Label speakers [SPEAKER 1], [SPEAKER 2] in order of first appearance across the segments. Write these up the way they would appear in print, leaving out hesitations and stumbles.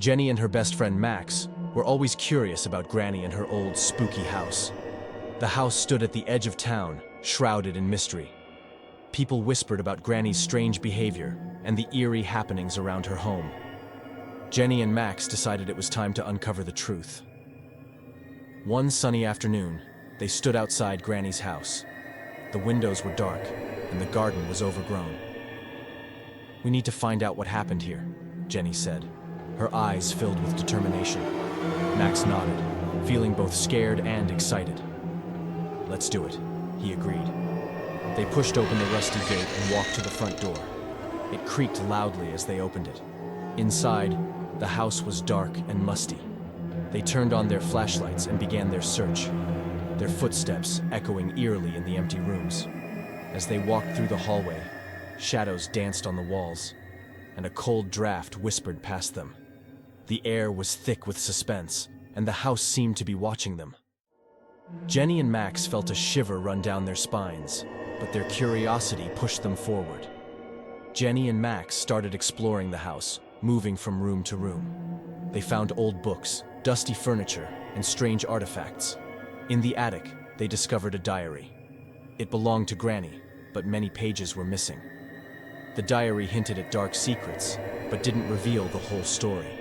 [SPEAKER 1] Jenny and her best friend Max were always curious about Granny and her old, spooky house. The house stood at the edge of town, shrouded in mystery. People whispered about Granny's strange behavior and the eerie happenings around her home. Jenny and Max decided it was time to uncover the truth. One sunny afternoon, they stood outside Granny's house. The windows were dark, and the garden was overgrown. "We need to find out what happened here," Jenny said, her eyes filled with determination. Max nodded, feeling both scared and excited. "Let's do it," he agreed. They pushed open the rusty gate and walked to the front door. It creaked loudly as they opened it. Inside, the house was dark and musty. They turned on their flashlights and began their search, their footsteps echoing eerily in the empty rooms. As they walked through the hallway, shadows danced on the walls, and a cold draft whispered past them. The air was thick with suspense, and the house seemed to be watching them. Jenny and Max felt a shiver run down their spines, but their curiosity pushed them forward. Jenny and Max started exploring the house, moving from room to room. They found old books, dusty furniture, and strange artifacts. In the attic, they discovered a diary. It belonged to Granny, but many pages were missing. The diary hinted at dark secrets, but didn't reveal the whole story.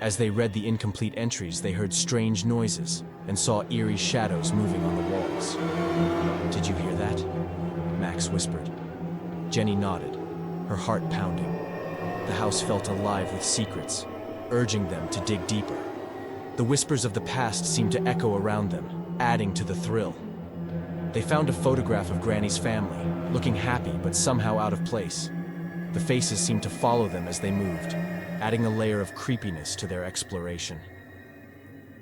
[SPEAKER 1] As they read the incomplete entries, they heard strange noises and saw eerie shadows moving on the walls. "Did you hear that?" Max whispered. Jenny nodded, her heart pounding. The house felt alive with secrets, urging them to dig deeper. The whispers of the past seemed to echo around them, adding to the thrill. They found a photograph of Granny's family, looking happy but somehow out of place. The faces seemed to follow them as they moved, adding a layer of creepiness to their exploration.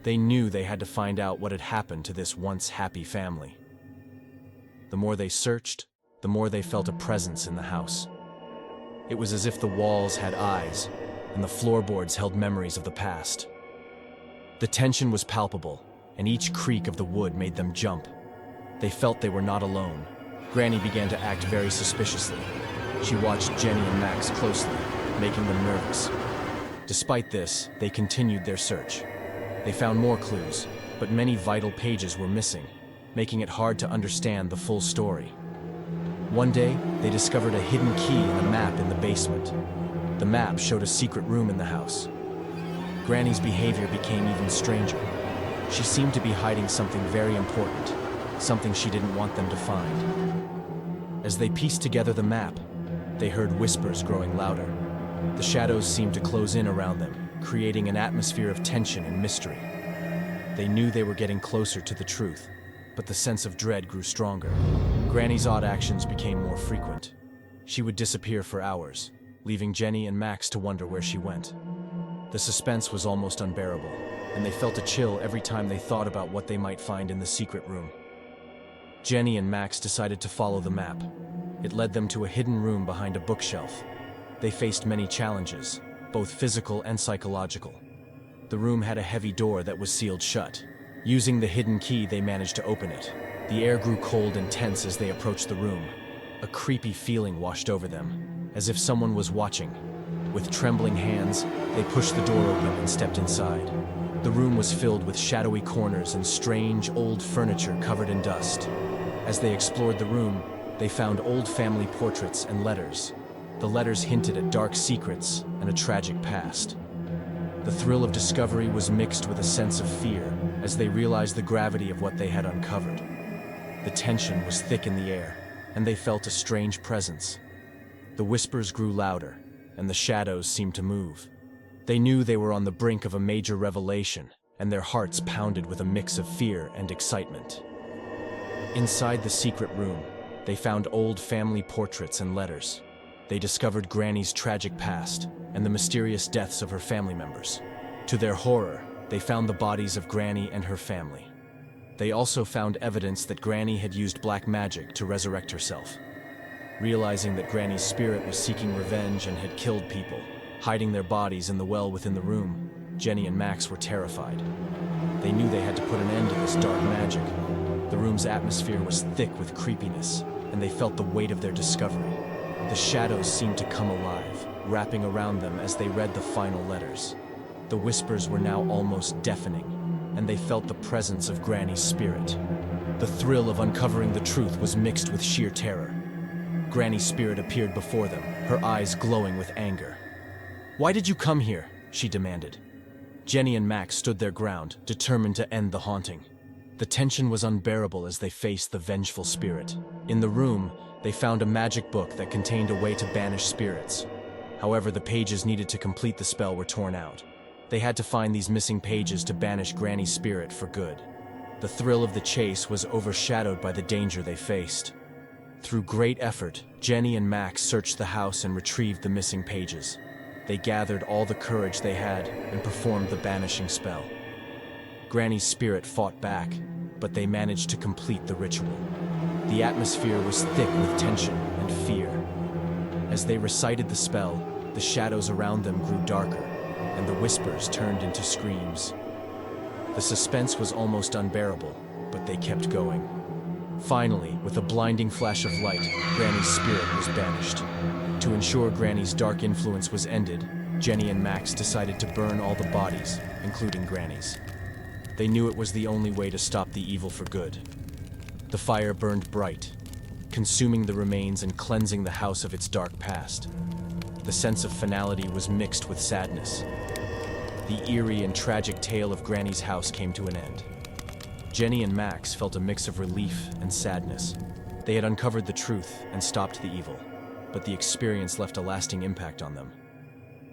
[SPEAKER 1] They knew they had to find out what had happened to this once happy family. The more they searched, the more they felt a presence in the house. It was as if the walls had eyes, and the floorboards held memories of the past. The tension was palpable, and each creak of the wood made them jump. They felt they were not alone. Granny began to act very suspiciously. She watched Jenny and Max closely, making them nervous. Despite this, they continued their search. They found more clues, but many vital pages were missing, making it hard to understand the full story. One day, they discovered a hidden key and a map in the basement. The map showed a secret room in the house. Granny's behavior became even stranger. She seemed to be hiding something very important, something she didn't want them to find. As they pieced together the map, they heard whispers growing louder. The shadows seemed to close in around them, creating an atmosphere of tension and mystery. They knew they were getting closer to the truth, but the sense of dread grew stronger. Granny's odd actions became more frequent. She would disappear for hours, leaving Jenny and Max to wonder where she went. The suspense was almost unbearable, and they felt a chill every time they thought about what they might find in the secret room. Jenny and Max decided to follow the map. It led them to a hidden room behind a bookshelf. They faced many challenges, both physical and psychological. The room had a heavy door that was sealed shut. Using the hidden key, they managed to open it. The air grew cold and tense as they approached the room. A creepy feeling washed over them, as if someone was watching. With trembling hands, they pushed the door open and stepped inside. The room was filled with shadowy corners and strange, old furniture covered in dust. As they explored the room, they found old family portraits and letters. The letters hinted at dark secrets and a tragic past. The thrill of discovery was mixed with a sense of fear as they realized the gravity of what they had uncovered. The tension was thick in the air, and they felt a strange presence. The whispers grew louder, and the shadows seemed to move. They knew they were on the brink of a major revelation, and their hearts pounded with a mix of fear and excitement. Inside the secret room, they found old family portraits and letters. They discovered Granny's tragic past and the mysterious deaths of her family members. To their horror, they found the bodies of Granny and her family. They also found evidence that Granny had used black magic to resurrect herself. Realizing that Granny's spirit was seeking revenge and had killed people, hiding their bodies in the well within the room, Jenny and Max were terrified. They knew they had to put an end to this dark magic. The room's atmosphere was thick with creepiness, and they felt the weight of their discovery. The shadows seemed to come alive, wrapping around them as they read the final letters. The whispers were now almost deafening, and they felt the presence of Granny's spirit. The thrill of uncovering the truth was mixed with sheer terror. Granny's spirit appeared before them, her eyes glowing with anger. "Why did you come here?" she demanded. Jenny and Max stood their ground, determined to end the haunting. The tension was unbearable as they faced the vengeful spirit. In the room, they found a magic book that contained a way to banish spirits. However, the pages needed to complete the spell were torn out. They had to find these missing pages to banish Granny's spirit for good. The thrill of the chase was overshadowed by the danger they faced. Through great effort, Jenny and Max searched the house and retrieved the missing pages. They gathered all the courage they had and performed the banishing spell. Granny's spirit fought back, but they managed to complete the ritual. The atmosphere was thick with tension and fear. As they recited the spell, the shadows around them grew darker, and the whispers turned into screams. The suspense was almost unbearable, but they kept going. Finally, with a blinding flash of light, Granny's spirit was banished. To ensure Granny's dark influence was ended, Jenny and Max decided to burn all the bodies, including Granny's. They knew it was the only way to stop the evil for good. The fire burned bright, consuming the remains and cleansing the house of its dark past. The sense of finality was mixed with sadness. The eerie and tragic tale of Granny's house came to an end. Jenny and Max felt a mix of relief and sadness. They had uncovered the truth and stopped the evil, but the experience left a lasting impact on them.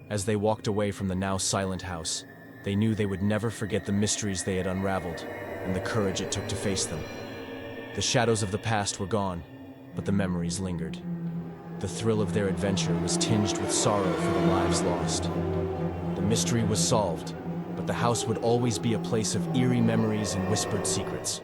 [SPEAKER 1] As they walked away from the now silent house, they knew they would never forget the mysteries they had unraveled and the courage it took to face them. The shadows of the past were gone, but the memories lingered. The thrill of their adventure was tinged with sorrow for the lives lost. The mystery was solved, but the house would always be a place of eerie memories and whispered secrets.